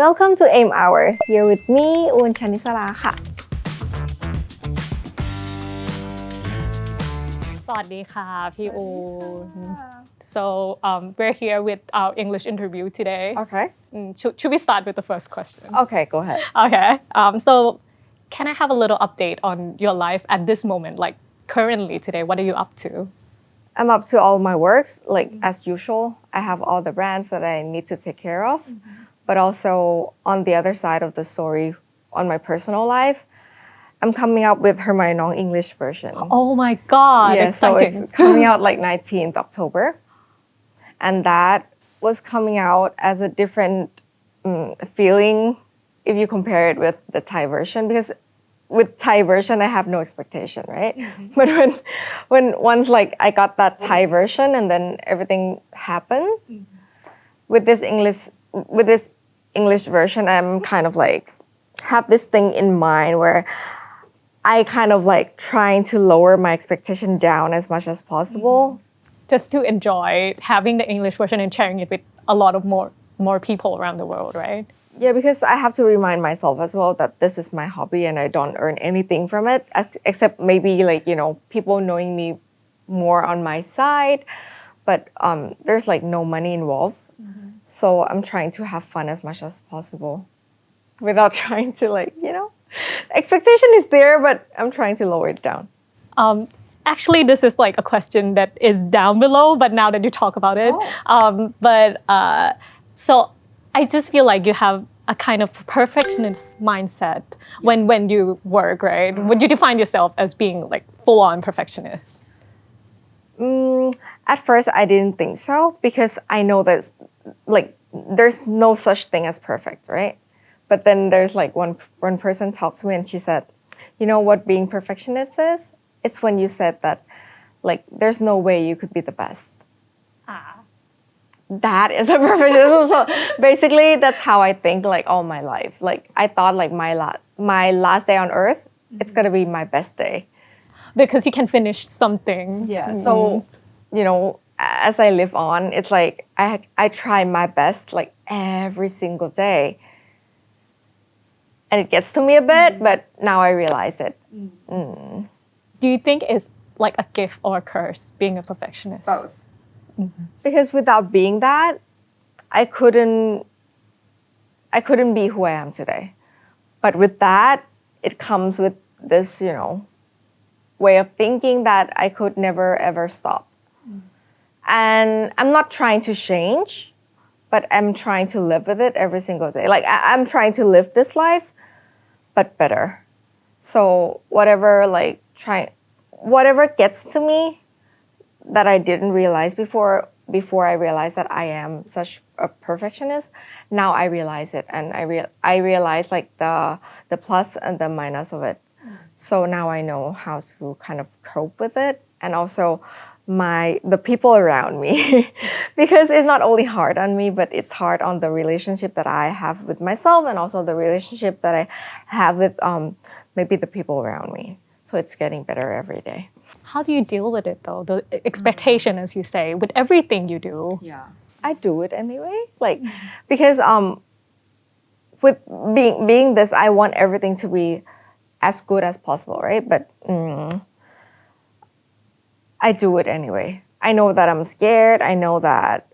Welcome to Aim Hour. Here with me, อูน ชนิสราค่ะสวัสดีค่ะพี่อูน So we're here with our English interview today. Okay. Should we start with the first question? Okay, go ahead. Okay. So can I have a little update on your life at this moment, like currently today? What are you up to? I'm up to all my works, like as usual. I have all the brands that I need to take care of, but also on the other side of the story, on my personal life, I'm coming out with Hermione English version. Oh my God! Yeah, Exciting. So it's coming out like 19th October, and that was coming out as a different feeling if you compare it with the Thai version, because with Thai version I have no expectation, right? But when once like I got that Thai version and then everything happened with this English version, I'm kind of like have this thing in mind where I kind of like trying to lower my expectation down as much as possible. Just to enjoy having the English version and sharing it with a lot of more people around the world, right? Yeah, because I have to remind myself as well that this is my hobby and I don't earn anything from it, except maybe like, you know, people knowing me more on my side, but there's like no money involved. So I'm trying to have fun as much as possible without trying to like, you know, expectation is there, but I'm trying to lower it down. Actually, this is like a question that is down below, but now that you talk about it, so I just feel like you have a kind of perfectionist mindset when you work, right? Would you define yourself as being like full-on perfectionist? At first, I didn't think so because I know that like there's no such thing as perfect, right? But then there's like one person talked to me and she said, you know what being perfectionist is? It's when you said that like there's no way you could be the best. That is a perfectionism. So basically that's how I think like all my life. Like I thought like my last day on earth, it's gonna be my best day. Because you can finish something. Yeah. So, you know, as I live on, it's like I try my best like every single day. And it gets to me a bit, but now I realize it. Do you think it's like a gift or a curse being a perfectionist? Both. Because without being that, I couldn't be who I am today. But with that, it comes with this, you know, way of thinking that I could never ever stop. And I'm not trying to change, but I'm trying to live with it every single day. Like I'm trying to live this life, but better. So whatever gets to me that I didn't realize before I realized that I am such a perfectionist, now I realize it and I realize like the plus and the minus of it. So now I know how to kind of cope with it, and also the people around me because it's not only hard on me, but it's hard on the relationship that I have with myself and also the relationship that I have with maybe the people around me. So it's getting better every day. How do you deal with it though? The expectation, as you say, with everything you do. Yeah, I do it anyway. Like because with being this, I want everything to be as good as possible, right? But I do it anyway. I know that I'm scared. I know that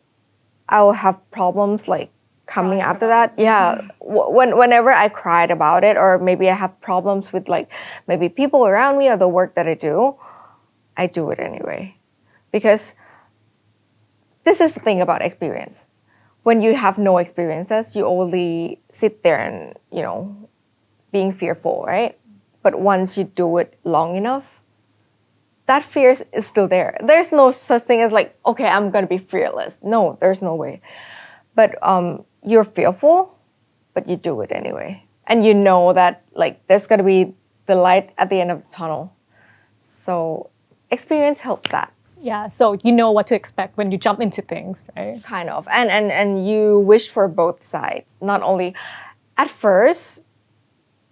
I will have problems like coming after that. Yeah, whenever I cried about it, or maybe I have problems with like maybe people around me or the work that I do it anyway. Because this is the thing about experience. When you have no experiences, you only sit there and, you know, being fearful, right? But once you do it long enough, that fear is still there. There's no such thing as like, okay, I'm gonna be fearless. No, there's no way. But you're fearful, but you do it anyway. And you know that like there's gonna be the light at the end of the tunnel. So experience helps that. Yeah, so you know what to expect when you jump into things, right? Kind of. And you wish for both sides. Not only at first,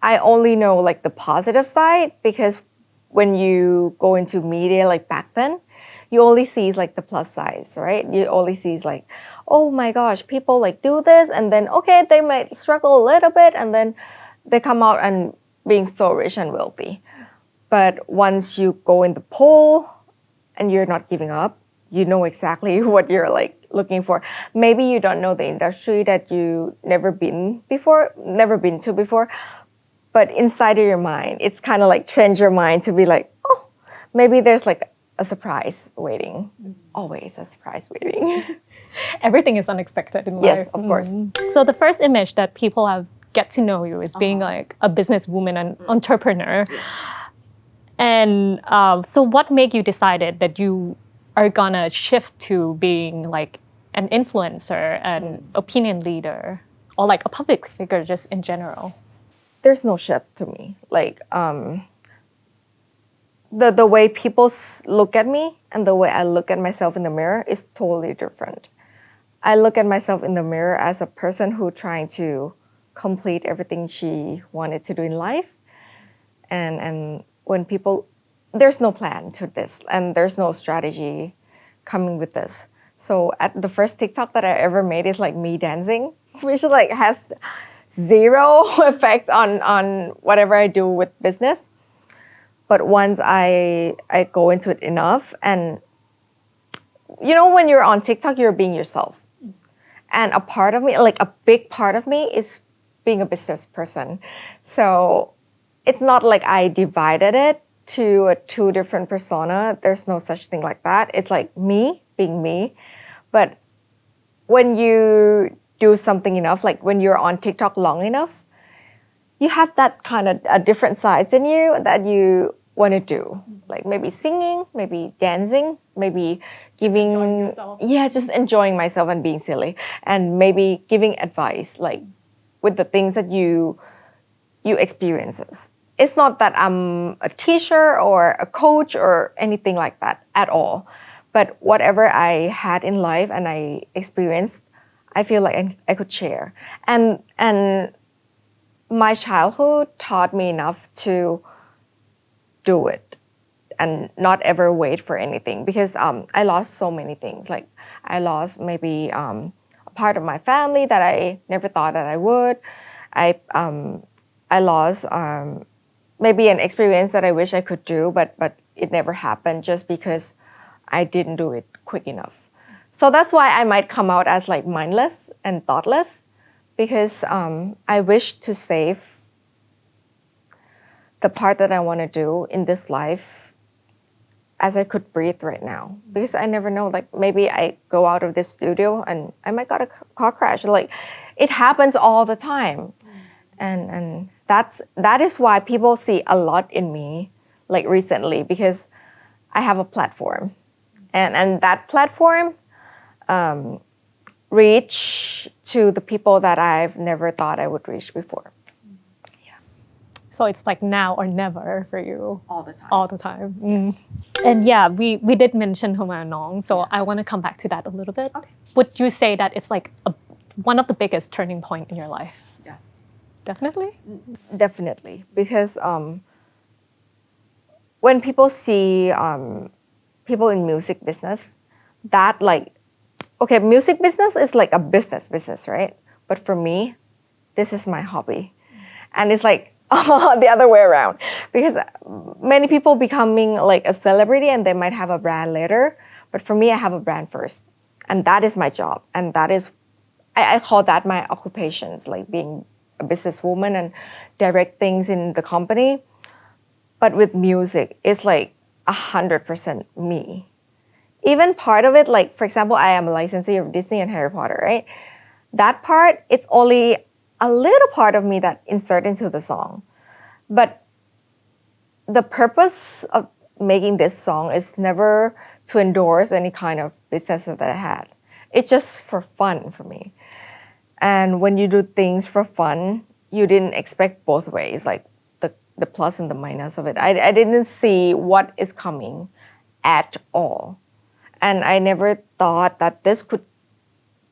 I only know like the positive side because when you go into media like back then, you only see like the plus sides, right? You only see like, oh my gosh, people like do this, and then okay, they might struggle a little bit, and then they come out and being so rich and wealthy. But once you go in the pool and you're not giving up, you know exactly what you're like looking for. Maybe you don't know the industry that you never been to before, but inside of your mind, it's kind of like trains your mind to be like, oh, maybe there's like a surprise waiting. Always a surprise waiting. Everything is unexpected in life. Yes, of course. So the first image that people have get to know you is being like a businesswoman and entrepreneur. And so what made you decided that you are gonna shift to being like an influencer and opinion leader or like a public figure just in general? There's no shift to me. Like the way people look at me and the way I look at myself in the mirror is totally different. I look at myself in the mirror as a person who trying to complete everything she wanted to do in life. And when people, there's no plan to this and there's no strategy coming with this. So at the first TikTok that I ever made is like me dancing, which like has zero effect on whatever I do with business. But once I go into it enough, and you know, when you're on TikTok, you're being yourself. And a part of me, like a big part of me, is being a business person. So it's not like I divided it to a two different persona. There's no such thing like that. It's like me being me. But when you do something enough, like when you're on TikTok long enough, you have that kind of a different side in you that you want to do. Like maybe singing, maybe dancing, maybe giving, just enjoying myself and being silly, and maybe giving advice, like with the things that you experiences. It's not that I'm a teacher or a coach or anything like that at all. But whatever I had in life and I experienced, I feel like I could share. And my childhood taught me enough to do it and not ever wait for anything, because I lost so many things. Like I lost maybe a part of my family that I never thought that I would. I lost maybe an experience that I wish I could do, but it never happened just because I didn't do it quick enough. So that's why I might come out as like mindless and thoughtless, because I wish to save the part that I want to do in this life as I could breathe right now. Because I never know, like maybe I go out of this studio and I might got a car crash. Like it happens all the time. And that is why people see a lot in me like recently, because I have a platform. And that platform reach to the people that I've never thought I would reach before. So it's like now or never for you. All the time. All the time. And yeah, we did mention Homanong, so I want to come back to that a little bit. Okay. Would you say that it's like one of the biggest turning point in your life? Yeah. Definitely? Definitely. Because when people see people in music business, that like, okay, music business is like a business, right? But for me, this is my hobby. And it's like the other way around, because many people becoming like a celebrity and they might have a brand later. But for me, I have a brand first. And that is my job. And that is, I call that my occupations, like being a businesswoman and direct things in the company. But with music, it's like 100% me. Even part of it, like for example, I am a licensee of Disney and Harry Potter, right? That part, it's only a little part of me that insert into the song. But the purpose of making this song is never to endorse any kind of business that I had. It's just for fun for me. And when you do things for fun, you didn't expect both ways, like the plus and the minus of it. I didn't see what is coming at all. And I never thought that this could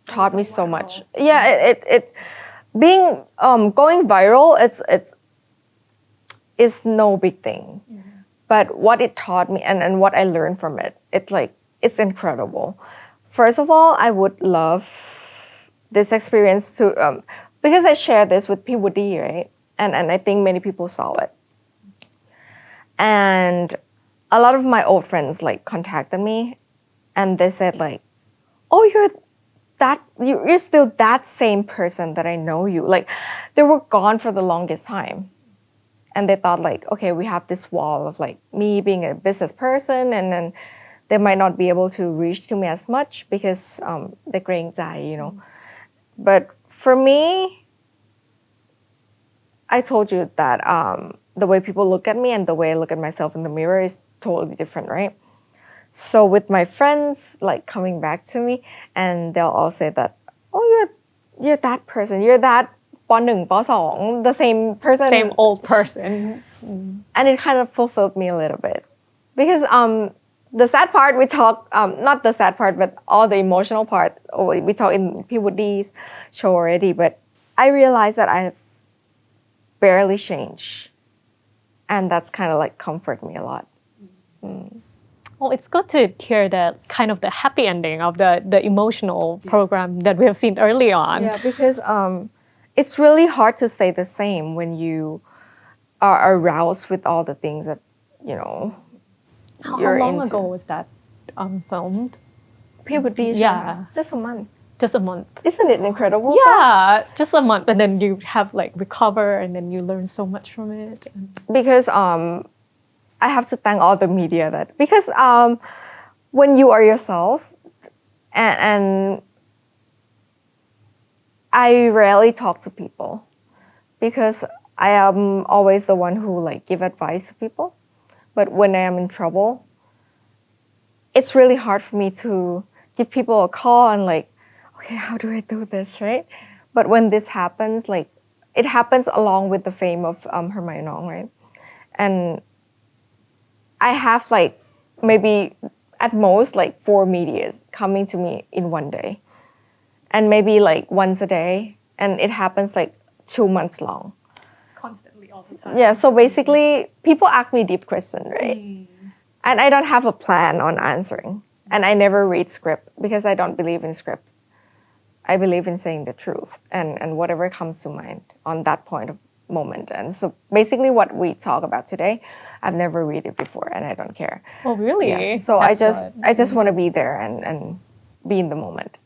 taught me so much. Yeah, it being going viral, it's no big thing. But what it taught me and what I learned from it, it's like it's incredible. First of all, I would love this experience to because I shared this with P. Woody, right? And I think many people saw it. And a lot of my old friends like contacted me and they said like, oh, you're still that same person that I know you. Like they were gone for the longest time. And they thought like, okay, we have this wall of like me being a business person and then they might not be able to reach to me as much because they เกรงใจ But for me, I told you that the way people look at me and the way I look at myself in the mirror is totally different, right? So with my friends like coming back to me and they'll all say that, oh, you're that person, you're that ป .1 ป .2 the same person, same old person. And it kind of fulfilled me a little bit because the sad part we talk not the sad part but all the emotional part we talk in P. Woody's show already, but I realized that I barely change and that's kind of like comfort me a lot. Well, it's good to hear the kind of the happy ending of the emotional program that we have seen early on. Yeah, because it's really hard to say the same when you are aroused with all the things that How you're long into. ago was that filmed? Puberty, Yeah. just a month. Just a month. Isn't it incredible? Yeah, just a month, and then you have like recover, and then you learn so much from it. Because I have to thank all the media that because when you are yourself and I rarely talk to people because I am always the one who like give advice to people. But when I am in trouble, it's really hard for me to give people a call and like, okay, how do I do this, right? But when this happens, like it happens along with the fame of Hermione, right? And I have like maybe at most like 4 medias coming to me in one day. And maybe like once a day. And it happens like 2 months long. Constantly, all the time. Yeah, so basically people ask me deep questions, right? And I don't have a plan on answering. And I never read script because I don't believe in script. I believe in saying the truth and whatever comes to mind on that point of moment. And so basically what we talk about today, I've never read it before and I don't care. Oh, really? Yeah. So I just want to be there and be in the moment.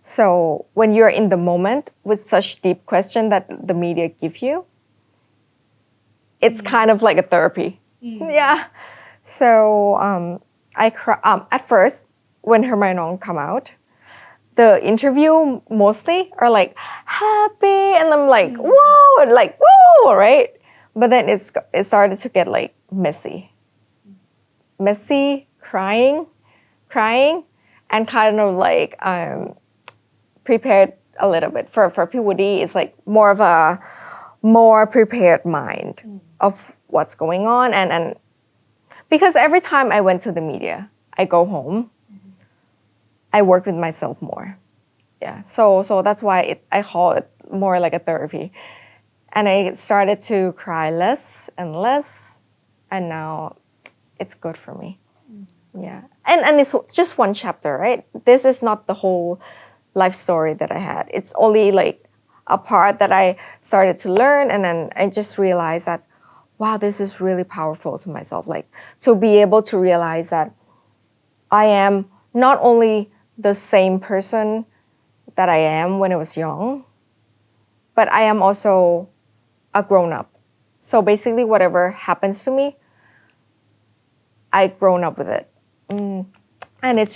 So when you're in the moment with such deep question that the media give you, it's kind of like a therapy. Yeah. So I at first when Hermione come out, the interview mostly are like happy and I'm like whoa and like whoa, right? But then it started to get like messy, crying, and kind of like prepared a little bit. For P. Woody, it's like more of a more prepared mind of what's going on and because every time I went to the media, I go home, I work with myself more. Yeah, so that's why I call it more like a therapy. And I started to cry less and less, and now it's good for me. Yeah, and it's just one chapter, right? This is not the whole life story that I had. It's only like a part that I started to learn, and then I just realized that, wow, this is really powerful to myself. Like to be able to realize that I am not only the same person that I am when I was young, but I am also a grown-up. So basically whatever happens to me, I grown up with it. And it's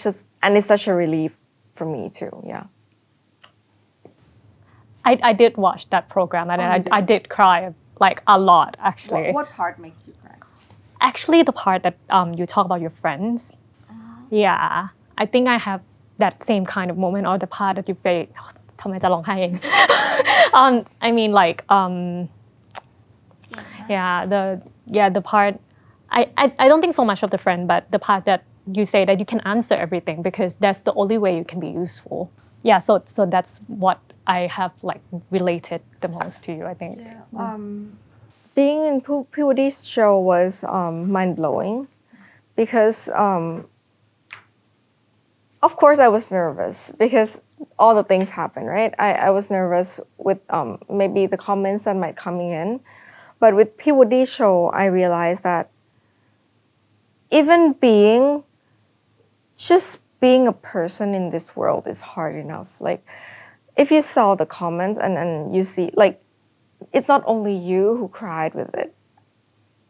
such a relief for me too, yeah. I did watch that program and I did cry like a lot actually. What part makes you cry? Actually the part that you talk about your friends. Yeah, I think I have that same kind of moment or the part that you say ทำไมจะร้องไห้เอง I mean like the part I don't think so much of the friend but the part that you say that you can answer everything because that's the only way you can be useful. Yeah, so that's what I have like related the most to you, I think. Yeah. Being in P. Woody's show was mind-blowing because of course I was nervous because all the things happen, right? I was nervous with maybe the comments that might coming in. But with P. Woody's show, I realized that even just being a person in this world is hard enough. Like, if you saw the comments and you see, like, it's not only you who cried with it.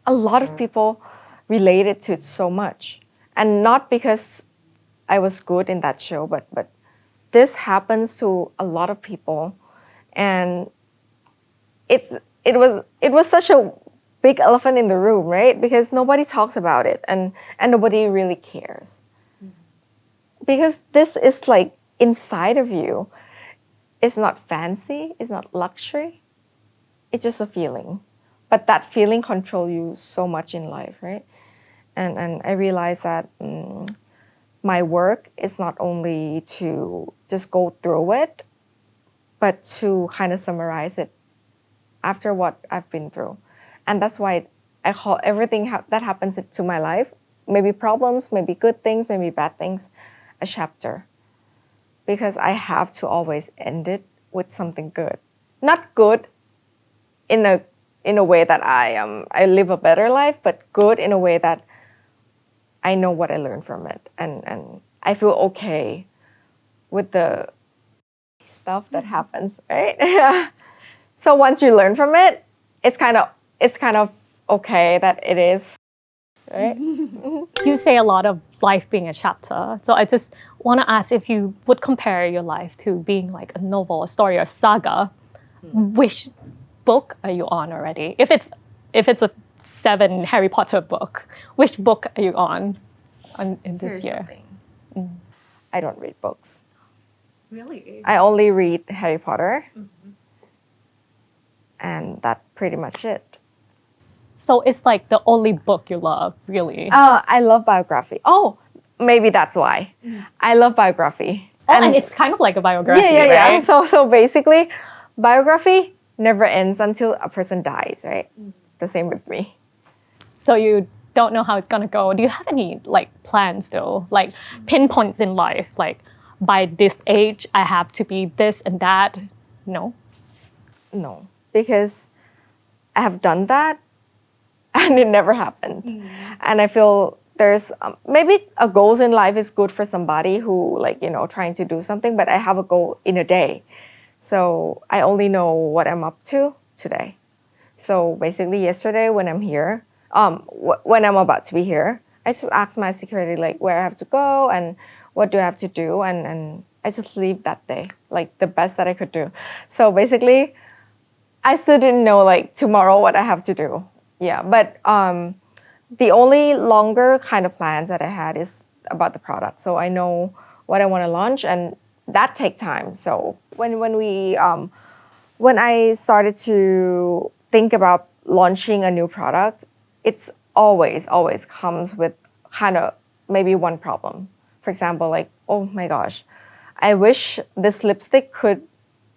A lot of people related to it so much. And not because I was good in that show, but this happens to a lot of people. And it was such a big elephant in the room, right? Because nobody talks about it and nobody really cares. Because this is like inside of you. It's not fancy, it's not luxury. It's just a feeling. But that feeling controls you so much in life, right? And I realized that my work is not only to just go through it, but to kind of summarize it after what I've been through. And that's why I call everything that happens to my life, maybe problems, maybe good things, maybe bad things, a chapter. Because I have to always end it with something good. Not good in a way that I live a better life, but good in a way that I know what I learned from it. And I feel okay with the stuff that happens, right? So once you learn from it, it's kind of okay that it is, right? You say a lot of life being a chapter. So I just want to ask if you would compare your life to being like a novel, a story, or saga, which book are you on already? If it's a 7 Harry Potter book, which book are you on in this Here's year? the thing. I don't read books. Really? I only read Harry Potter. And that's pretty much it. So it's like the only book you love, really? I love biography. Oh, maybe that's why. I love biography. Oh, and it's kind of like a biography, yeah. right? So basically, biography never ends until a person dies, right? The same with me. So you don't know how it's gonna go. Do you have any like plans though? Like pinpoints in life, like by this age I have to be this and that? No? No, because I have done that and it never happened. And I feel there's maybe a goals in life is good for somebody who like, trying to do something, but I have a goal in a day. So I only know what I'm up to today. So basically yesterday when I'm here, when I'm about to be here, I just asked my security like where I have to go and what do I have to do, and I just leave that day, like the best that I could do. So basically, I still didn't know like tomorrow what I have to do. Yeah, but the only longer kind of plans that I had is about the product. So I know what I want to launch, and that takes time. So when I started to think about launching a new product, it's always comes with kind of maybe one problem. For example, like, oh my gosh, I wish this lipstick could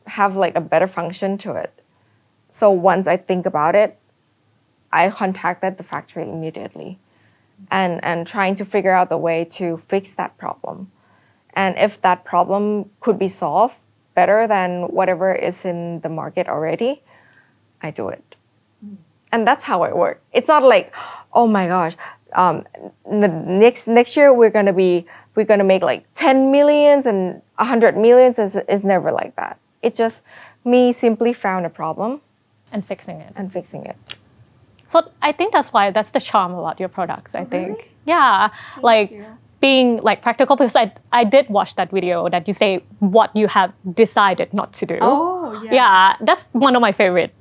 have like a better function to it. So once I think about it, I contacted the factory immediately and trying to figure out the way to fix that problem. And if that problem could be solved better than whatever is in the market already, I do it. And that's how it works. It's not like, oh my gosh, the next year we're gonna make like 10 millions and 100 millions. It's never like that. It's just me simply found a problem And fixing it. So I think that's the charm about your products, I think. Really? Yeah, Thank you. Being like practical, because I did watch that video that you say what you have decided not to do. Oh, yeah. Yeah, that's one of my favorite,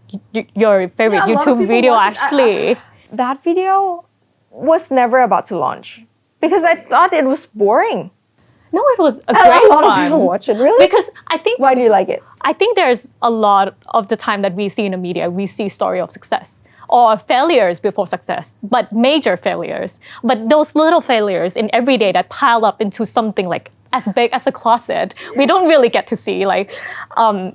your favorite Yeah, a lot of YouTube people video watch it. actually. That video was never about to launch because I thought it was boring. No, it was a A great lot of fun. people watch it, really? Because I think Why do you like it? I think there's a lot of the time that we see in the media, we see story of success or failures before success, but major failures. But those little failures in every day that pile up into something like as big as a closet, we don't really get to see. Like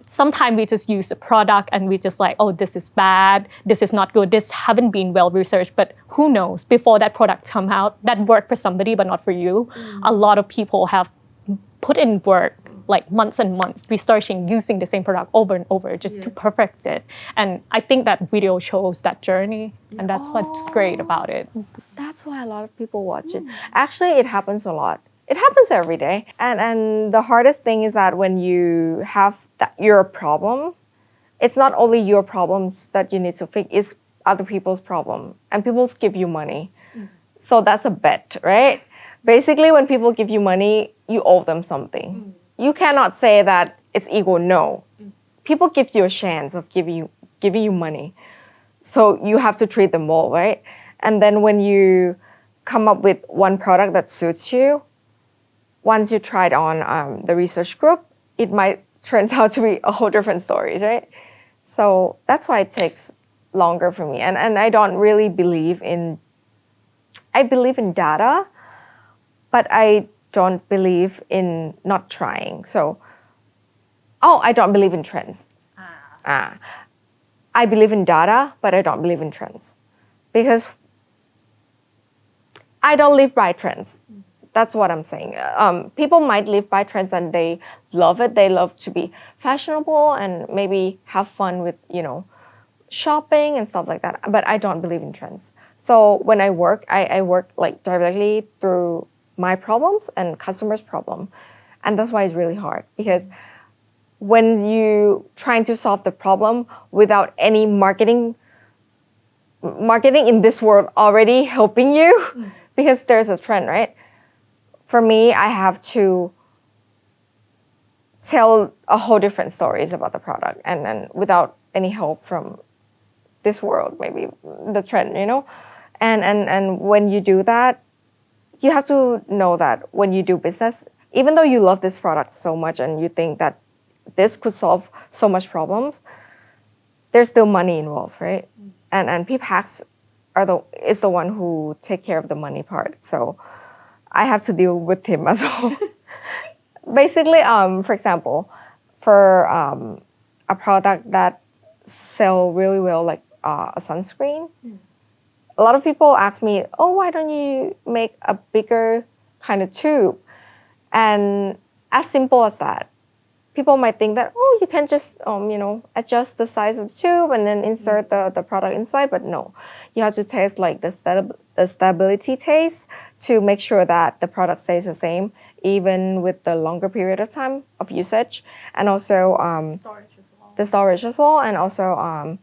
sometimes we just use the product and we just like, oh, this is bad, this is not good, this haven't been well researched. But who knows, before that product come out, that worked for somebody but not for you. A lot of people have put in work like months and months researching using the same product over and over just to perfect it. And I think that video shows that journey, and that's what's great about it. That's why a lot of people watch it. Actually, it happens a lot. It happens every day. And the hardest thing is that when you have your problem, it's not only your problems that you need to fix, it's other people's problem. And people give you money. So that's a bet, right? Basically, when people give you money, you owe them something. You cannot say that it's ego, no. People give you a chance of giving you money. So you have to treat them well, right? And then when you come up with one product that suits you, once you try it on the research group, it might turns out to be a whole different story, right? So that's why it takes longer for me. And I don't really believe in, I believe in data, but I don't believe in not trying. So, I don't believe in trends. I believe in data, but I don't believe in trends. Because I don't live by trends. That's what I'm saying. People might live by trends and they love it. They love to be fashionable and maybe have fun with, shopping and stuff like that. But I don't believe in trends. So when I work, I work like directly through my problems and customers' problem. And that's why it's really hard because when you trying to solve the problem without any marketing in this world already helping you because there's a trend, right? For me, I have to tell a whole different stories about the product and without any help from this world, maybe the trend, And when you do that, you have to know that when you do business, even though you love this product so much and you think that this could solve so much problems, there's still money involved, right? And PPACs is the one who take care of the money part. So I have to deal with him as well. Basically, for example, for a product that sell really well, like a sunscreen, a lot of people ask me, why don't you make a bigger kind of tube? And as simple as that. People might think that, you can just, adjust the size of the tube and then insert the product inside, but no. You have to test like the stability test to make sure that the product stays the same, even with the longer period of time of usage. And also the storage as well, and also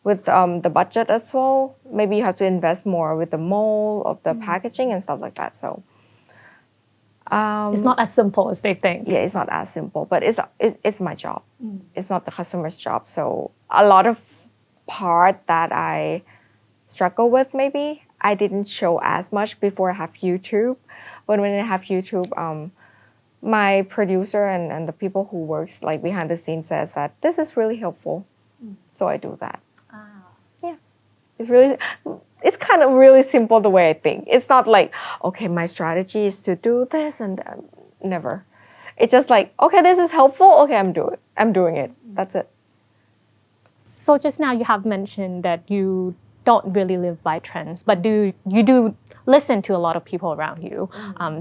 with the budget as well. Maybe you have to invest more with the mold of the packaging and stuff like that. So it's not as simple as they think. Yeah, it's not as simple, but it's my job. It's not the customer's job. So a lot of part that I struggle with, maybe I didn't show as much before I have YouTube. But when I have YouTube, my producer and the people who works like behind the scenes says that this is really helpful. So I do that. Yeah, it's kind of really simple the way I think. It's not like, okay, my strategy is to do this and never. It's just like, okay, this is helpful. Okay, I'm doing it. That's it. So just now you have mentioned that you don't really live by trends, but you do listen to a lot of people around you.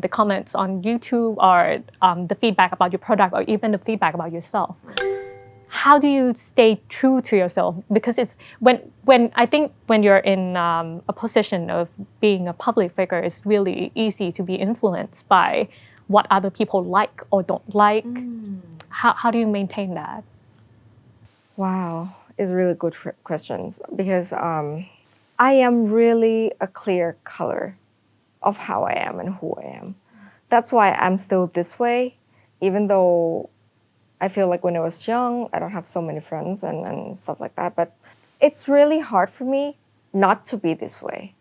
The comments on YouTube or the feedback about your product or even the feedback about yourself. How do you stay true to yourself? Because it's when I think when you're in a position of being a public figure, it's really easy to be influenced by what other people like or don't like. How do you maintain that? Wow, it's really good questions because I am really a clear color of how I am and who I am. That's why I'm still this way, even though I feel like when I was young, I don't have so many friends and stuff like that. But it's really hard for me not to be this way.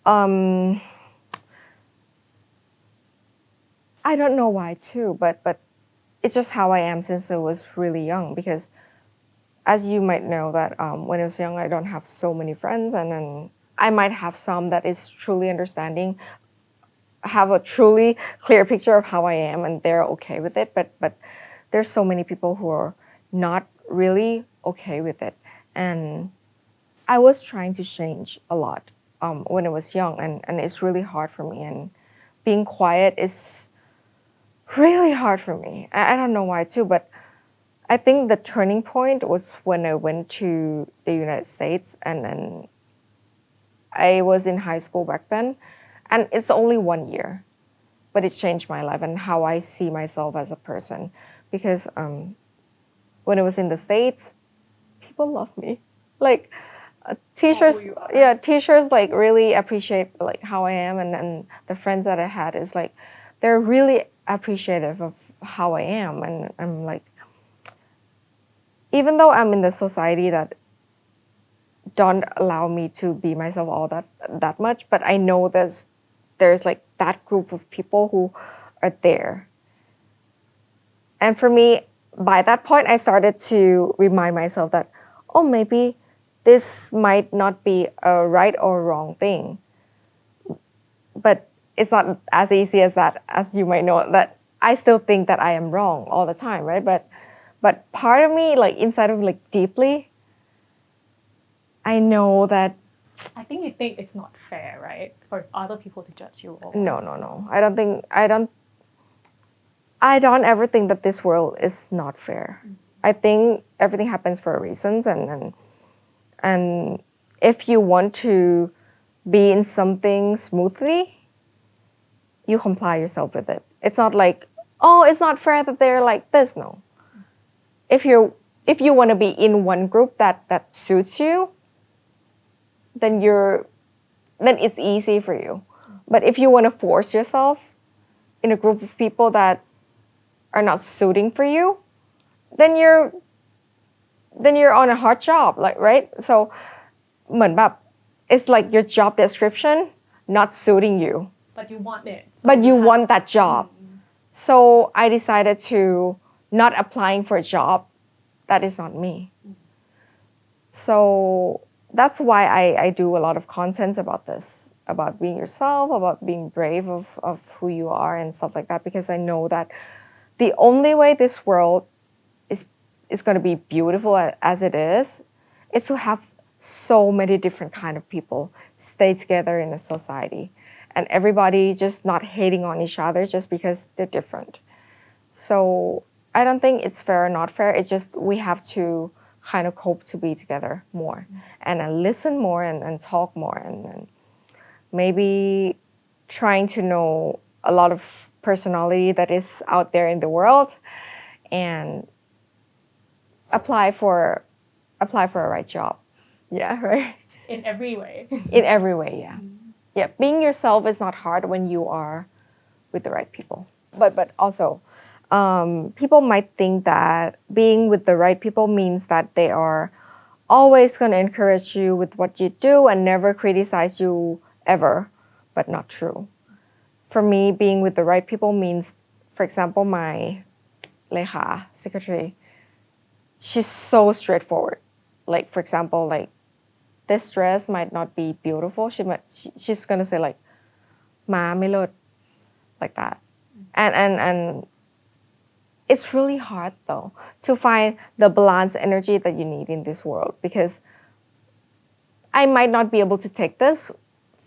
I don't know why too, but it's just how I am since I was really young. Because as you might know that when I was young, I don't have so many friends, and then I might have some that is truly understanding, have a truly clear picture of how I am, and they're okay with it. But there's so many people who are not really okay with it. And I was trying to change a lot when I was young, and it's really hard for me. And being quiet is really hard for me. I don't know why too, but I think the turning point was when I went to the United States and then I was in high school back then. And it's only 1 year, but it changed my life and how I see myself as a person. Because when I was in the States, people love me. Like teachers, yeah, teachers like really appreciate like how I am, and the friends that I had is like they're really appreciative of how I am, and I'm like, even though I'm in the society that don't allow me to be myself all that much, but I know there's like that group of people who are there. And for me, by that point, I started to remind myself that, oh, maybe this might not be a right or wrong thing. But it's not as easy as that, as you might know, that I still think that I am wrong all the time, right? But part of me, like inside of like deeply, I know that I think you think it's not fair, right? For other people to judge you. Or... No. I don't ever think that this world is not fair. I think everything happens for a reason, and if you want to be in something smoothly, you comply yourself with it. It's not like, oh, it's not fair that they're like this. No. If you want to be in one group that suits you, then it's easy for you. But if you want to force yourself in a group of people that are not suiting for you, then you're on a hard job, like, right? So เหมือนแบบ it's like your job description not suiting you. But you want it. But you want that job. So I decided to not applying for a job that is not me. So that's why I do a lot of content about this, about being yourself, about being brave of who you are and stuff like that, because I know that the only way this world is going to be beautiful as it is to have so many different kind of people stay together in a society, and everybody just not hating on each other just because they're different. So I don't think it's fair or not fair. It's just we have to kind of cope to be together more and listen more and talk more and maybe trying to know a lot of personality that is out there in the world and apply for a right job. Yeah, right. In every way. In every way, yeah. Yeah, being yourself is not hard when you are with the right people. But also, people might think that being with the right people means that they are always going to encourage you with what you do and never criticize you ever, but not true. For me, being with the right people means, for example, my lekha secretary, she's so straightforward. Like, for example, like this dress might not be beautiful. She's gonna say like, "Maไม่เลิศ," like that, and it's really hard though to find the balance energy that you need in this world, because I might not be able to take this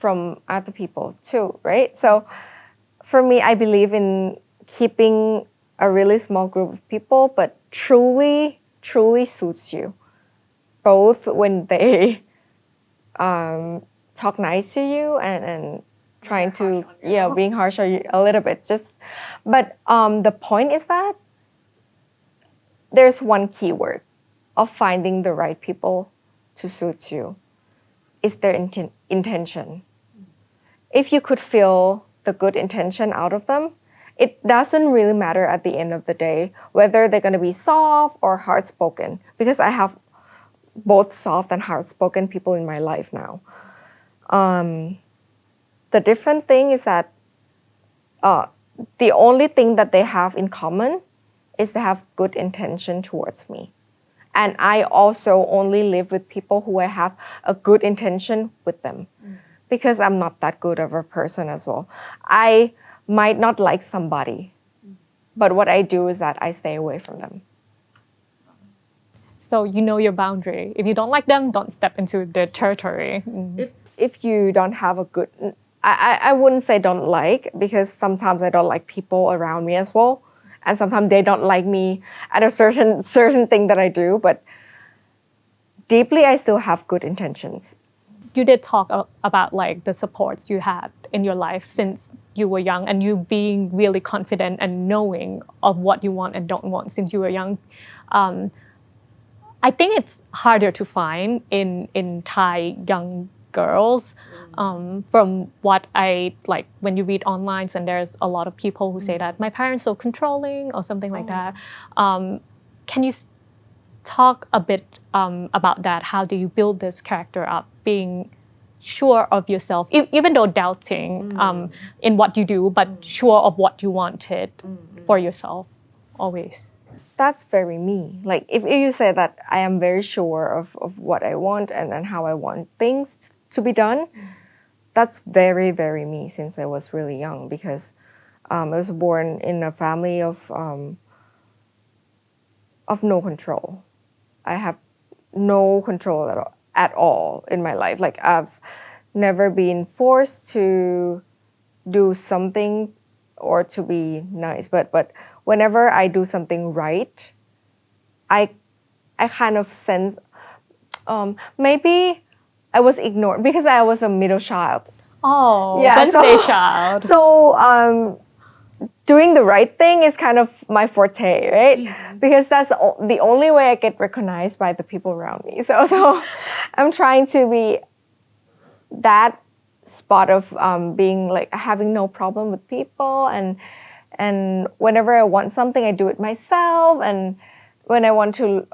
from other people too, right? So for me, I believe in keeping a really small group of people, but truly suits you, both when they talk nice to you and trying to being harsh on you a little bit, just but the point is that there's one key word of finding the right people to suit you is their intention. If you could feel the good intention out of them, it doesn't really matter at the end of the day whether they're going to be soft or hard spoken, because I have both soft and hard spoken people in my life now. The different thing is that the only thing that they have in common is they have good intention towards me. And I also only live with people who I have a good intention with them, because I'm not that good of a person as well. I might not like somebody, but what I do is that I stay away from them. So you know your boundary. If you don't like them, don't step into their territory. If you don't have a good, I wouldn't say don't like because sometimes I don't like people around me as well, and sometimes they don't like me at a certain thing that I do. But deeply, I still have good intentions. You did talk about like the supports you had in your life since you were young, and you being really confident and knowing of what you want and don't want since you were young. I think it's harder to find in Thai young girls. From what I like when you read online, and there's a lot of people who say that my parents are so controlling or something like that. Can you talk a bit about that? How do you build this character up, being sure of yourself, even though doubting in what you do, but sure of what you wanted for yourself always? That's very me. Like if you say that I am very sure of what I want and how I want things to be done, that's very, very me since I was really young because I was born in a family of no control. I have no control at all in my life. Like I've never been forced to do something or to be nice, but whenever I do something right, I kind of sense maybe I was ignored because I was a middle child. Oh, Wednesday child. So doing the right thing is kind of my forte, right? Because that's the only way I get recognized by the people around me. So I'm trying to be that spot of being like having no problem with people, and whenever I want something, I do it myself. And when I want to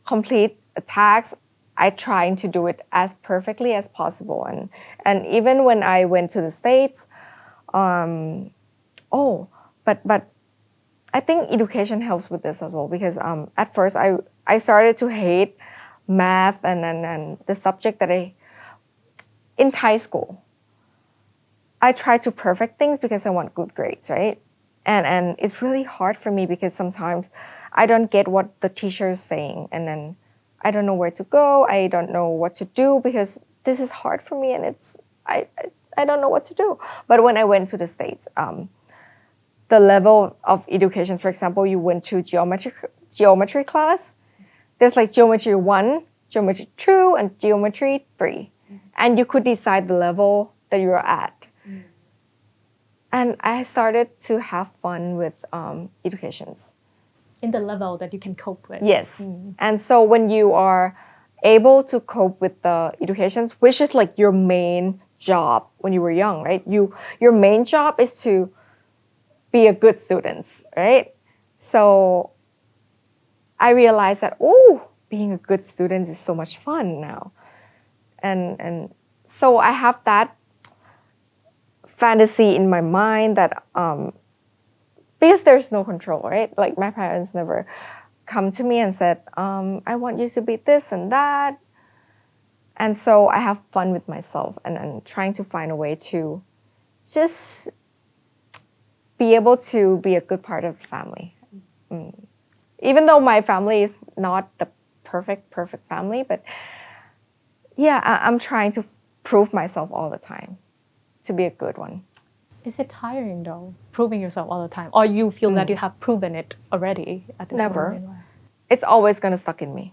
complete a task, I try to do it as perfectly as possible. And even when I went to the States, but I think education helps with this as well because at first I started to hate math and the subject that in Thai school. I try to perfect things because I want good grades, right? And it's really hard for me because sometimes I don't get what the teacher is saying, and then I don't know where to go. I don't know what to do because this is hard for me, and I don't know what to do. But when I went to the States, the level of education, for example, you went to geometry class. There's like geometry 1, geometry 2, and geometry 3. And you could decide the level that you're at. And I started to have fun with educations. In the level that you can cope with. Yes. And so when you are able to cope with the educations, which is like your main job when you were young, right? Your main job is to be a good student, right? So I realized that, being a good student is so much fun now. And so I have that fantasy in my mind that because there's no control, right? Like my parents never come to me and said, I want you to be this and that. And so I have fun with myself and trying to find a way to just be able to be a good part of the family. Even though my family is not the perfect family, but yeah, I'm trying to prove myself all the time to be a good one. Is it tiring though, proving yourself all the time? Or you feel that you have proven it already at this Never. moment in life? It's always going to stuck in me.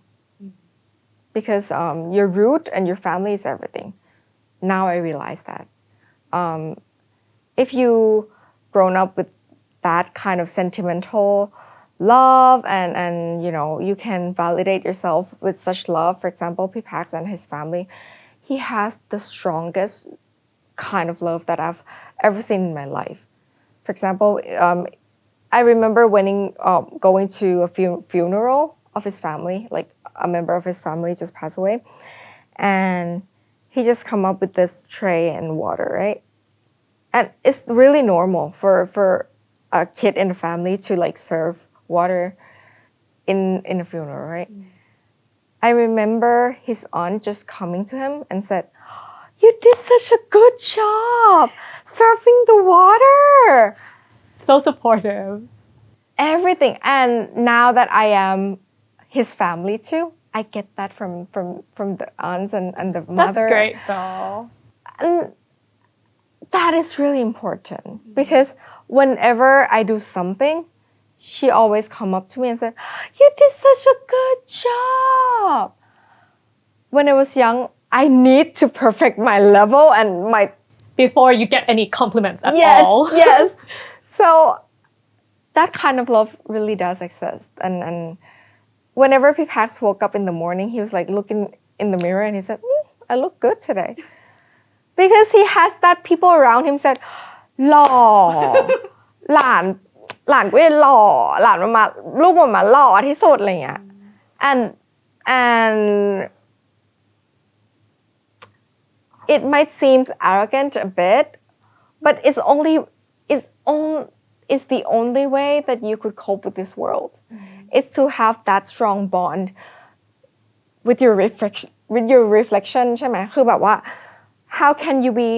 Because your root and your family is everything. Now I realize that. If you grown up with that kind of sentimental love and you can validate yourself with such love. For example, Pipax and his family, he has the strongest kind of love that I've ever seen in my life. For example, I remember going to a funeral of his family, like a member of his family just passed away, and he just come up with this tray and water, right? And it's really normal for a kid in the family to like serve water in a funeral, right? I remember his aunt just coming to him and said, "You did such a good job serving the water." So supportive. Everything. And now that I am his family too, I get that from the aunts and the mother. That's great though. And that is really important because whenever I do something, she always come up to me and said, "You did such a good job." When I was young, I need to perfect my level and my Before you get any compliments at yes, all. yes. So that kind of love really does exist. And whenever P. Pax woke up in the morning, he was like looking in the mirror and he said, "I look good today." Because he has that people around him said, หล่อ หลานก็หล่อ หลานมาลูกมาหล่อที่สุดอะไรเงี้ย and it might seem arrogant a bit, but it's the only way that you could cope with this world. Is to have that strong bond with your reflection ใช่ไหมคือแบบว่า how can you be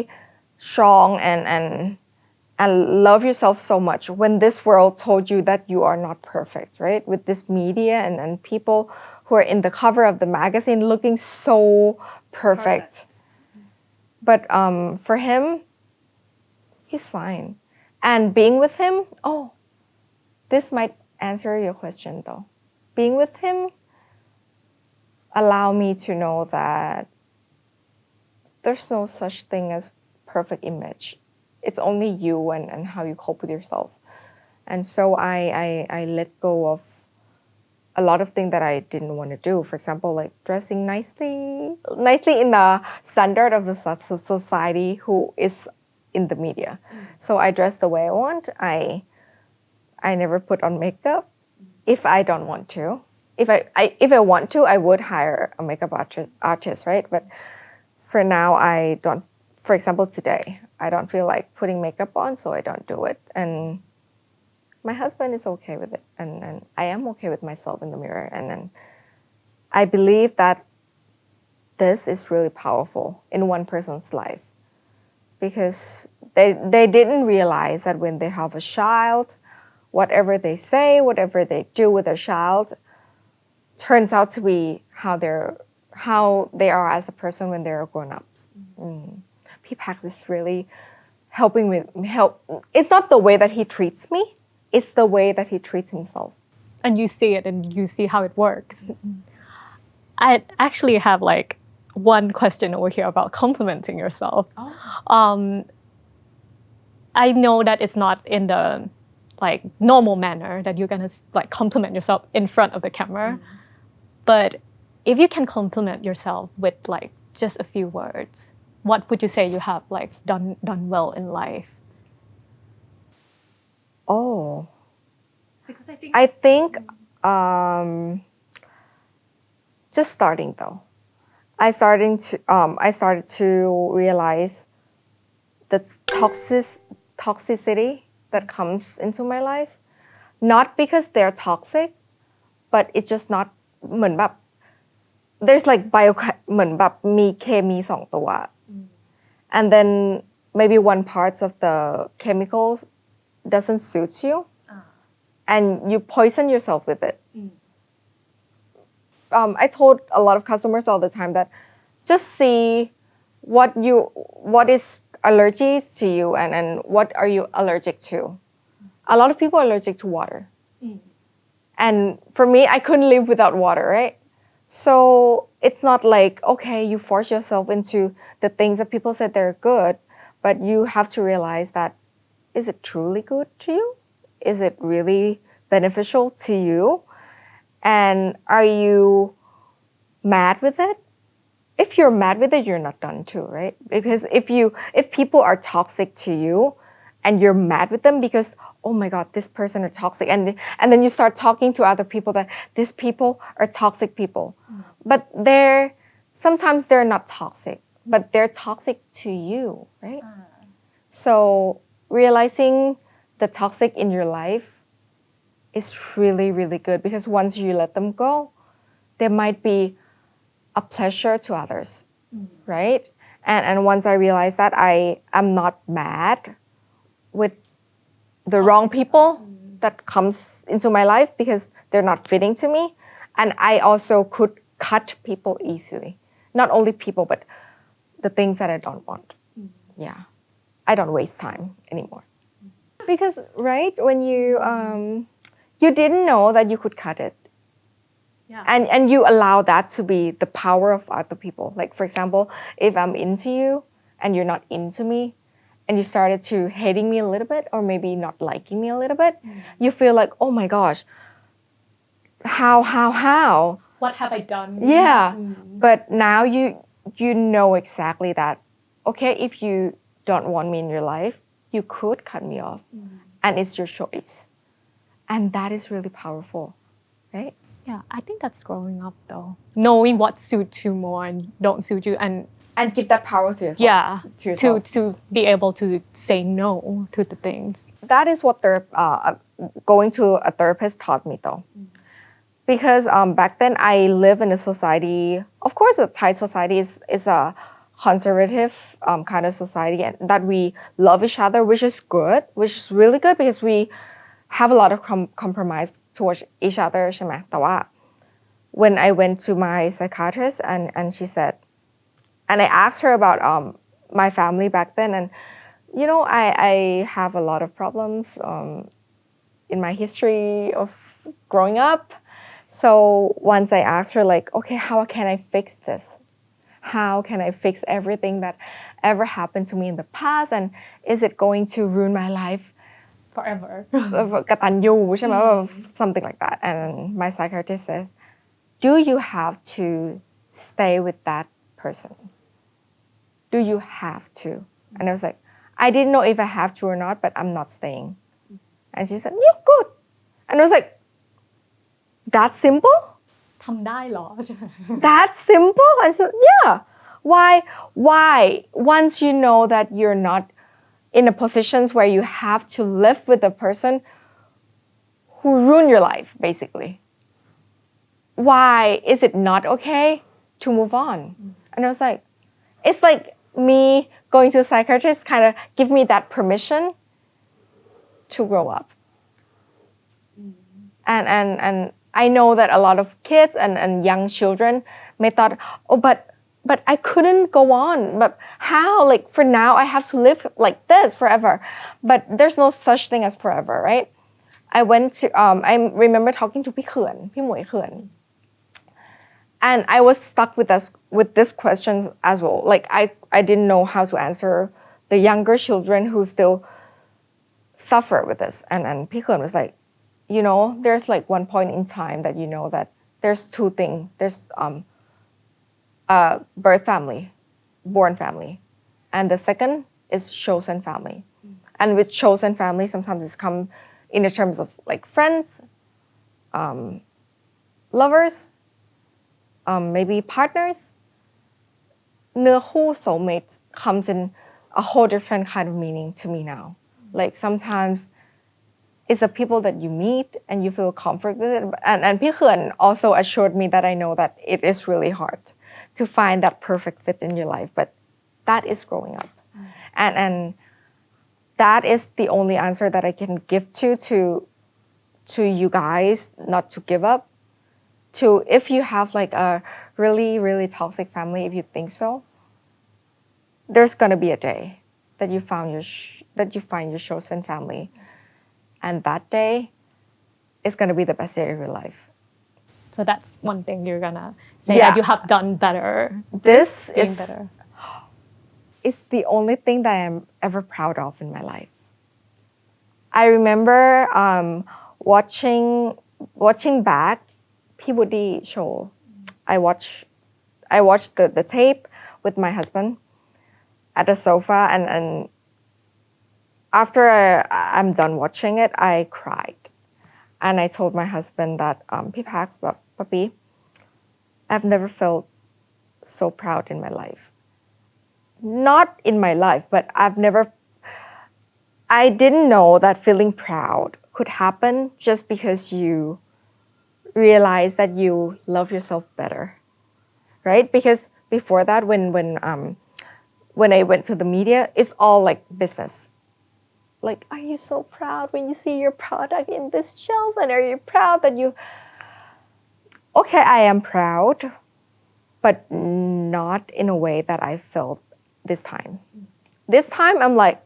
strong and love yourself so much when this world told you that you are not perfect, right? With this media and people who are in the cover of the magazine looking so perfect. But for him, he's fine. And being with him, this might answer your question though. Being with him allow me to know that there's no such thing as perfect image. It's only you and how you cope with yourself. And so I let go of a lot of things that I didn't want to do. For example, like dressing nicely in the standard of the society who is in the media. So I dress the way I want. I never put on makeup if I don't want to. If I want to, I would hire a makeup artist, right? But for now, I don't. For example, today, I don't feel like putting makeup on, so I don't do it. And my husband is okay with it, and I am okay with myself in the mirror. And I believe that this is really powerful in one person's life because they didn't realize that when they have a child, whatever they say, whatever they do with their child, turns out to be how they are as a person when they're grown-ups. P. Pax is really helping me help. It's not the way that he treats me, it's the way that he treats himself. And you see it and you see how it works. I actually have like one question over here about complimenting yourself. I know that it's not in the like normal manner that you're gonna like compliment yourself in front of the camera. But if you can compliment yourself with like just a few words, what would you say you have like done well in life? Because I think just starting though. I started to realize the toxicity that comes into my life, not because they're toxic, but it's just not เหมือนแบบ there's like เหมือนแบบมีเคมีสองตัว and then maybe one part of the chemicals doesn't suit you and you poison yourself with it. I told a lot of customers all the time that just see what is allergies to you and what are you allergic to. A lot of people are allergic to water. And for me, I couldn't live without water, right? So it's not like, okay, you force yourself into the things that people said they're good, but you have to realize that, is it truly good to you? Is it really beneficial to you? And are you mad with it? If you're mad with it, you're not done too, right? Because if people are toxic to you and you're mad with them because, oh my God, this person are toxic. And then you start talking to other people that these people are toxic people. But sometimes they're not toxic, but they're toxic to you, right? So realizing the toxic in your life is really, really good because once you let them go, there might be a pleasure to others, right? And once I realized that I am not mad with the wrong people that comes into my life because they're not fitting to me, and I also could cut people easily. Not only people, but the things that I don't want. Yeah. I don't waste time anymore. Because right when you didn't know that you could cut it. Yeah. And you allow that to be the power of other people. Like for example, if I'm into you and you're not into me, and you started to hating me a little bit or maybe not liking me a little bit, you feel like, oh my gosh, how? What have I done? Yeah. But now you know exactly that, okay, if you don't want me in your life, you could cut me off. And it's your choice. And that is really powerful, right? Yeah, I think that's growing up though. Knowing what suits you more and don't suit you and give that power to yourself. yeah, To yourself. to be able to say no to the things. That is what going to a therapist taught me though. Because back then I live in a society, of course the Thai society is a conservative kind of society and that we love each other, which is good, which is really good because we have a lot of compromise towards each other ใช่ไหมแต่ว่า when I went to my psychiatrist and she said and I asked her about my family back then and you know I have a lot of problems in my history of growing up so once I asked her like okay how can I fix this how can I fix everything that ever happened to me in the past and is it going to ruin my life Forever. กตัญญูใช่ไหม something like that and my psychiatrist says do you have to stay with that person do you have to and I was like I didn't know if I have to or not but I'm not staying and she said you're good and I was like that simple ทำได้เหรอ that simple I said yeah why once you know that you're not in a positions where you have to live with a person who ruined your life basically why is it not okay to move on and I was like it's like me going to a psychiatrist kind of give me that permission to grow up and I know that a lot of kids and young children may thought oh but I couldn't go on but how like for now I have to live like this forever but there's no such thing as forever right I went to I remember talking to พี่เขื่อนพี่หมวยเขื่อน and I was stuck with this question as well like I didn't know how to answer the younger children who still suffer with this andพี่เขื่อน was like you know there's like one point in time that you know that there's two things there's birth family, born family. And the second is chosen family. And with chosen family, sometimes it's come in the terms of like friends, lovers, maybe partners. เนื้อคู่ soulmate comes in a whole different kind of meaning to me now. Like sometimes it's the people that you meet and you feel comfort with it. And พี่เขื่อน also assured me that I know that it is really hard to find that perfect fit in your life but that is growing up and that is the only answer that I can give to you guys not to give up to if you have like a really toxic family if you think so there's gonna be a day that you find your chosen family and that day is gonna be the best day of your life. So that's one thing you're gonna say that you have done better. This is better. It's the only thing that I'm ever proud of in my life. I remember watching back P. Woody show. I watched the tape with my husband at the sofa and after I'm done watching it, I cried. And I told my husband that, พี่พักแบบป๊าปี้ I've never felt so proud in my life. Not in my life, but I didn't know that feeling proud could happen just because you realize that you love yourself better, right? Because before that, when I went to the media, it's all like business. Like, are you so proud when you see your product in this shelf? And are you proud that you... Okay, I am proud, but not in a way that I felt this time. This time, I'm like,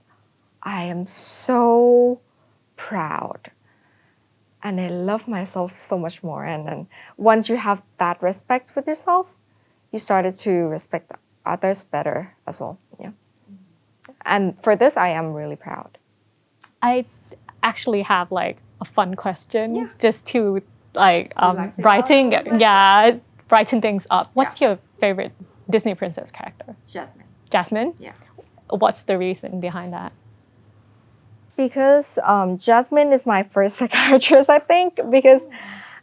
I am so proud and I love myself so much more. And then once you have that respect with yourself, you started to respect others better as well. Yeah. And for this, I am really proud. I actually have like a fun question just to Brighten things up. What's your favorite Disney princess character? Jasmine? Yeah. What's the reason behind that? Because Jasmine is my first psychiatrist, I think, because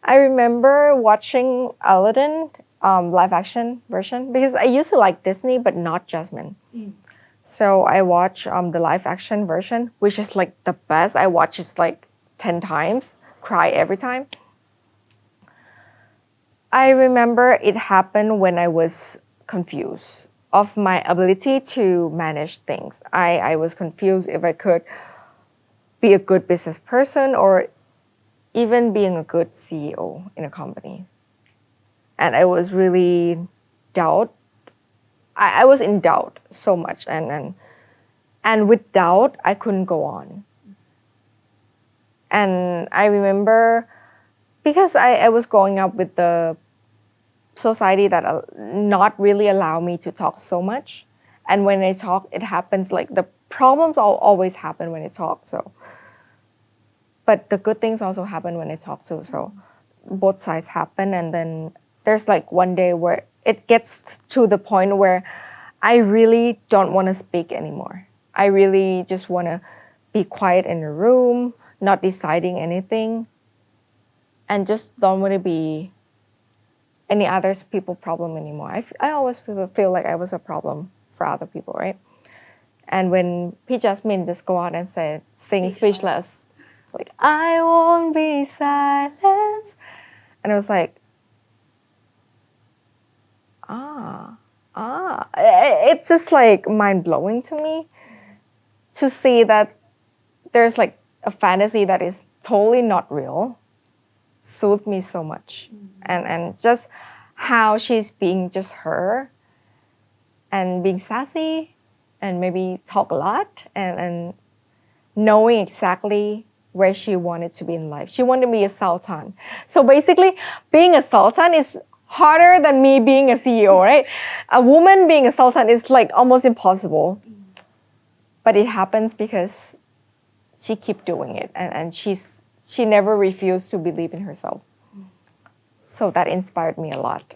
I remember watching Aladdin live action version because I used to like Disney but not Jasmine. So I watched the live action version, which is like the best. I watch it like 10 times, cry every time. I remember it happened when I was confused of my ability to manage things. I was confused if I could be a good business person or even being a good CEO in a company. And I was really I was in doubt so much and with doubt I couldn't go on. And I remember because I was growing up with the society that not really allow me to talk so much. And when I talk, it happens like the problems always happen when I talk. So, but the good things also happen when I talk too. So both sides happen. And then there's like one day where it gets to the point where I really don't want to speak anymore. I really just want to be quiet in a room, not deciding anything, and just don't want to be any other people's problem anymore. I always feel like I was a problem for other people, right? And when P. Jasmine just go out and sing Speechless, like, I won't be silent. And I was like, it's just like mind-blowing to me to see that there's like a fantasy that is totally not real soothed me so much. And just how she's being just her and being sassy and maybe talk a lot and knowing exactly where she wanted to be in life. She wanted to be a sultan. So basically, being a sultan is harder than me being a CEO, right? A woman being a sultan is like almost impossible. But it happens because she keep doing it and she never refused to believe in herself. So that inspired me a lot.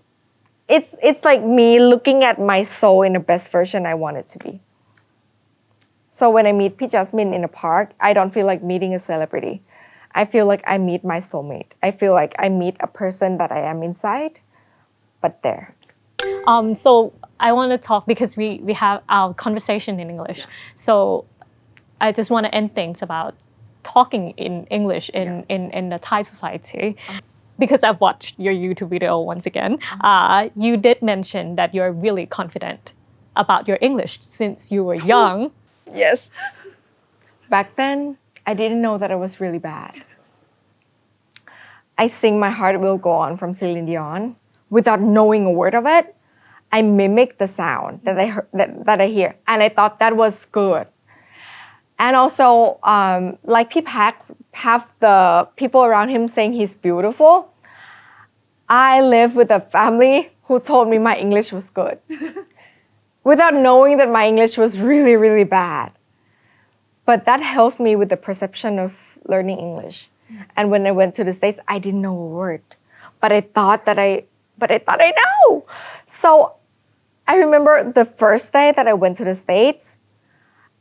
It's like me looking at my soul in the best version I want it to be. So when I meet P. Jasmine in a park, I don't feel like meeting a celebrity. I feel like I meet my soulmate. I feel like I meet a person that I am inside, but there. So I want to talk because we have our conversation in English. So I just want to end things about talking in English in the Thai society. Because I've watched your YouTube video once again, you did mention that you're really confident about your English since you were young. Yes. Back then, I didn't know that I was really bad. I sing My Heart Will Go On from Celine Dion without knowing a word of it. I mimic the sound that I hear, and I thought that was good. And also, like P. Pax have the people around him saying he's beautiful. I live with a family who told me my English was good. Without knowing that my English was really, really bad. But that helped me with the perception of learning English. And when I went to the States, I didn't know a word. But I thought I know. So I remember the first day that I went to the States,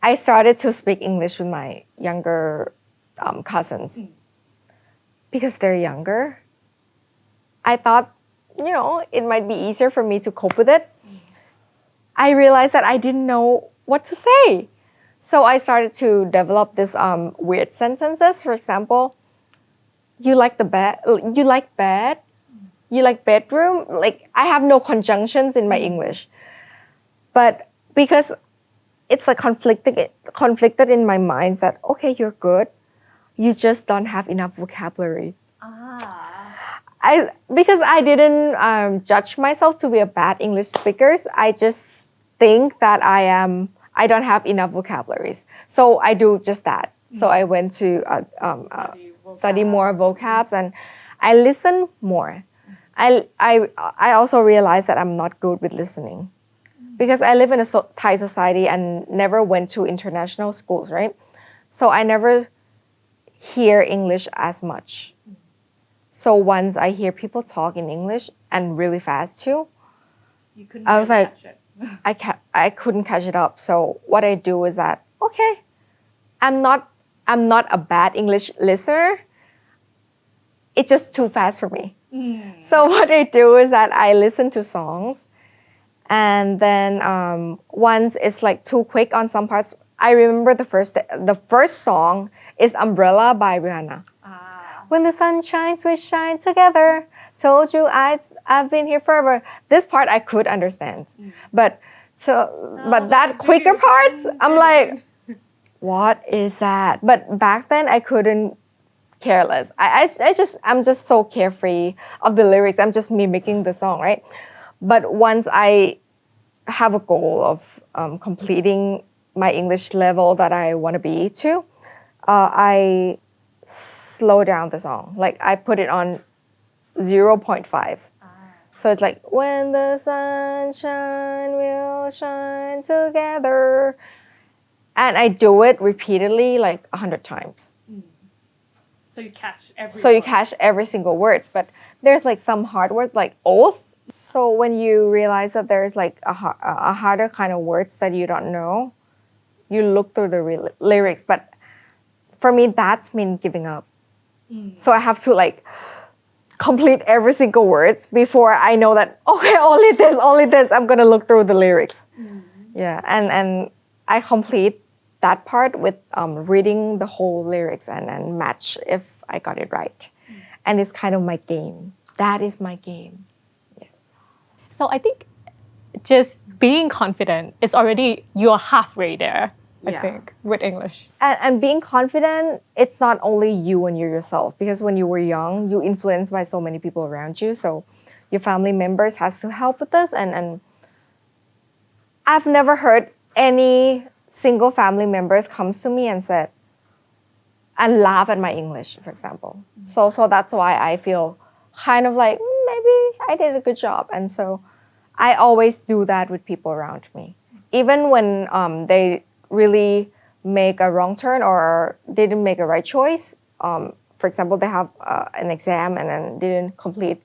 I started to speak English with my younger cousins. Because they're younger, I thought, it might be easier for me to cope with it. I realized that I didn't know what to say. So I started to develop this weird sentences. For example, you like bed? You like bedroom? Like, I have no conjunctions in my English. But because it's like conflicted in my mind that, okay, you're good. You just don't have enough vocabulary. Because I didn't judge myself to be a bad English speaker. I just think that I don't have enough vocabularies. So I do just that. So I went to study more vocabs and I listen more. I also realized that I'm not good with listening because I live in a Thai society and never went to international schools, right? So I never hear English as much. So once I hear people talk in English and really fast too, I was like, I couldn't catch it up. So what I do is that, okay, I'm not a bad English listener. It's just too fast for me. So what I do is that I listen to songs and then once it's like too quick on some parts, I remember the first song is Umbrella by Rihanna. When the sun shines, we shine together. Told you I've been here forever. This part I could understand. But that quicker parts, I'm like, what is that? But back then I couldn't care less. I'm just so carefree of the lyrics. I'm just mimicking the song, right? But once I have a goal of completing my English level that I want to be to, I slow down the song. Like I put it on 0.5. So it's like, when the sunshine will shine together. And I do it repeatedly like 100 times. So you catch every So you catch every single word. But there's like some hard words like oath. So when you realize that there's like a harder kind of words that you don't know, you look through the lyrics. But for me, that's mean giving up. So I have to like complete every single words before I know that, okay, only this, I'm gonna look through the lyrics. Yeah, and I complete that part with reading the whole lyrics and match if I got it right. And it's kind of my game. That is my game. Yeah. So I think just being confident is already, you're halfway there, I think, with English. And being confident, it's not only you and yourself, because when you were young, you're influenced by so many people around you. So your family members has to help with this. And I've never heard any single family members comes to me and said, and laugh at my English, for example. So that's why I feel kind of like, maybe I did a good job. And so I always do that with people around me. Even when they really make a wrong turn or didn't make a right choice. For example, they have an exam and then didn't complete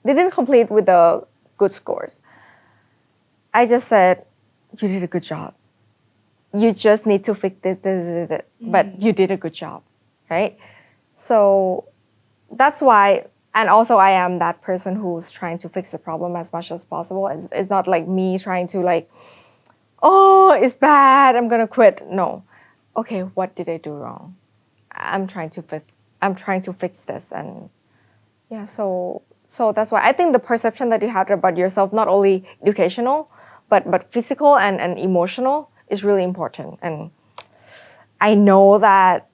with the good scores. I just said, you did a good job. You just need to fix this, but you did a good job, right? So that's why, and also I am that person who's trying to fix the problem as much as possible. It's not like me trying to like, oh, it's bad, I'm gonna quit. No. Okay, what did I do wrong? I'm trying to fix this. And yeah, so that's why I think the perception that you have about yourself, not only educational, but physical and emotional is really important. And I know that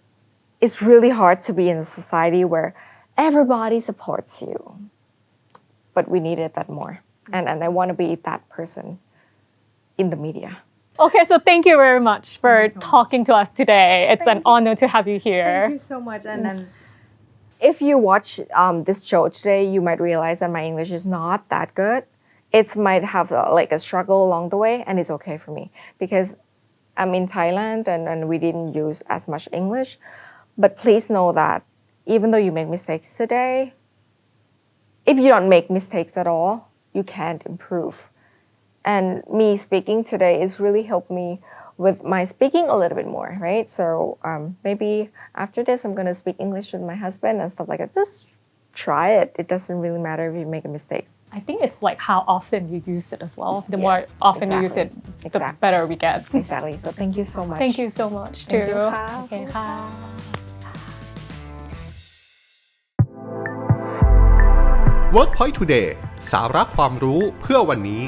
it's really hard to be in a society where everybody supports you. But we needed that more. And I want to be that person in the media. Okay, so thank you very much for talking to us today. It's an honor to have you here. Thank you so much. And if you watch this show today, you might realize that my English is not that good. It might have like a struggle along the way, and it's okay for me because I'm in Thailand and we didn't use as much English. But please know that even though you make mistakes today, if you don't make mistakes at all, you can't improve. And me speaking today is really helped me with my speaking a little bit more, right? So maybe after this, I'm gonna speak English with my husband and stuff like that. Just try it. It doesn't really matter if you make mistakes. I think it's like how often you use it as well. The more often you use it, the better we get. Exactly. So thank you so much. Thank you so much too. Okay, workpointTODAY สาระความรู้เพื่อวันนี้